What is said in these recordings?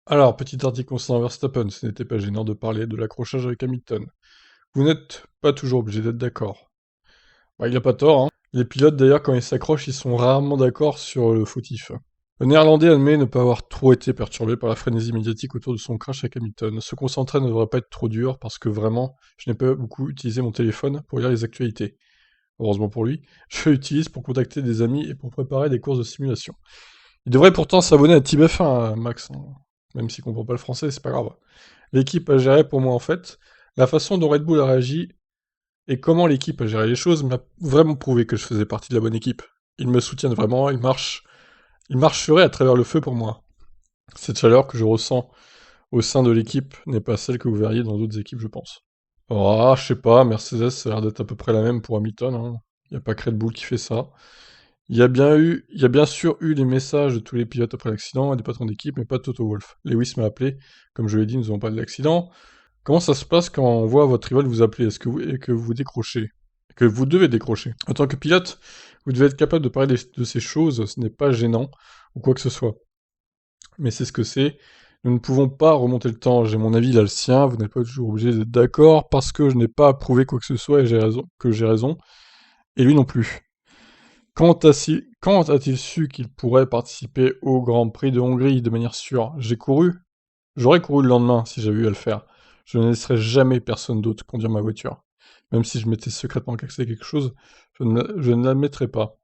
Alors, petit article concernant Verstappen, ce n'était pas gênant de parler de l'accrochage avec Hamilton. Vous n'êtes pas toujours obligé d'être d'accord. Bah, il a pas tort, hein. Les pilotes, d'ailleurs, quand ils s'accrochent, ils sont rarement d'accord sur le fautif. Le Néerlandais admet ne pas avoir trop été perturbé par la frénésie médiatique autour de son crash avec Hamilton. Se concentrer ne devrait pas être trop dur parce que vraiment, je n'ai pas beaucoup utilisé mon téléphone pour lire les actualités. Heureusement pour lui, je l'utilise pour contacter des amis et pour préparer des courses de simulation. Il devrait pourtant s'abonner à TeamF1, Max, hein. Même s'il comprend pas le français, c'est pas grave. L'équipe a géré pour moi en fait. La façon dont Red Bull a réagi et comment l'équipe a géré les choses m'a vraiment prouvé que je faisais partie de la bonne équipe. Ils me soutiennent vraiment, ils marcheraient à travers le feu pour moi. Cette chaleur que je ressens au sein de l'équipe n'est pas celle que vous verriez dans d'autres équipes, je pense. Oh, je sais pas, Mercedes, ça a l'air d'être à peu près la même pour Hamilton, hein. Il n'y a pas que Red Bull qui fait ça. Il y a bien sûr eu les messages de tous les pilotes après l'accident et des patrons d'équipe, mais pas de Toto Wolff. Lewis m'a appelé, comme je l'ai dit, nous n'avons pas de l'accident. Comment ça se passe quand on voit votre rival vous appeler? Est-ce que vous, et que vous décrochez? Que vous devez décrocher. En tant que pilote, vous devez être capable de parler de ces choses, ce n'est pas gênant, ou quoi que ce soit. Mais c'est ce que c'est. Nous ne pouvons pas remonter le temps. J'ai mon avis, il a le sien. Vous n'êtes pas toujours obligé d'être d'accord parce que je n'ai pas approuvé quoi que ce soit et j'ai raison, que j'ai raison. Et lui non plus. Quand a-t-il su qu'il pourrait participer au Grand Prix de Hongrie de manière sûre? J'aurais couru le lendemain si j'avais eu à le faire. Je ne laisserai jamais personne d'autre conduire ma voiture. Même si je m'étais secrètement cassé quelque chose, je ne l'admettrai pas.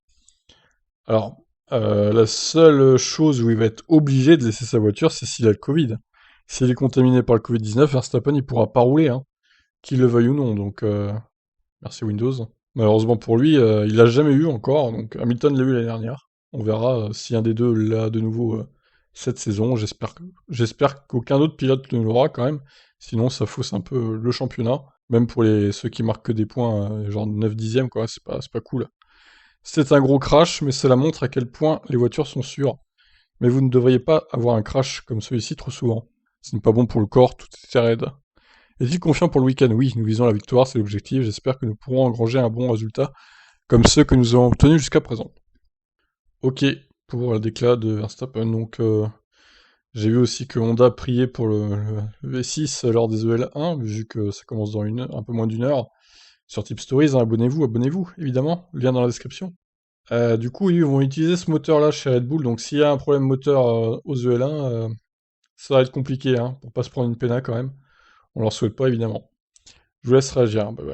Alors, la seule chose où il va être obligé de laisser sa voiture, c'est s'il a le Covid. S'il est contaminé par le Covid-19, Verstappen, il pourra pas rouler, hein, qu'il le veuille ou non, donc merci Windows. Malheureusement pour lui, il l'a jamais eu encore, donc Hamilton l'a eu l'année dernière. On verra si un des deux l'a de nouveau cette saison. J'espère qu'aucun autre pilote ne l'aura quand même. Sinon, ça fausse un peu le championnat. Même pour ceux qui marquent que des points, genre 9 dixièmes, quoi, c'est pas cool. C'est un gros crash, mais cela montre à quel point les voitures sont sûres. Mais vous ne devriez pas avoir un crash comme celui-ci trop souvent. Ce n'est pas bon pour le corps, tout est raide. Est-il confiant pour le week-end? Oui, nous visons la victoire, c'est l'objectif. J'espère que nous pourrons engranger un bon résultat, comme ceux que nous avons obtenus jusqu'à présent. Ok, pour la déclat de Verstappen. Donc, j'ai vu aussi que Honda priait pour le V6 lors des EL1, vu que ça commence dans un peu moins d'une heure. Sur Tip Stories, hein, abonnez-vous, évidemment. Lien dans la description. Du coup, ils vont utiliser ce moteur-là chez Red Bull. Donc, s'il y a un problème moteur aux EL1, ça va être compliqué, hein, pour pas se prendre une péna quand même. On leur souhaite pas, évidemment. Je vous laisse réagir, hein. Bye bye.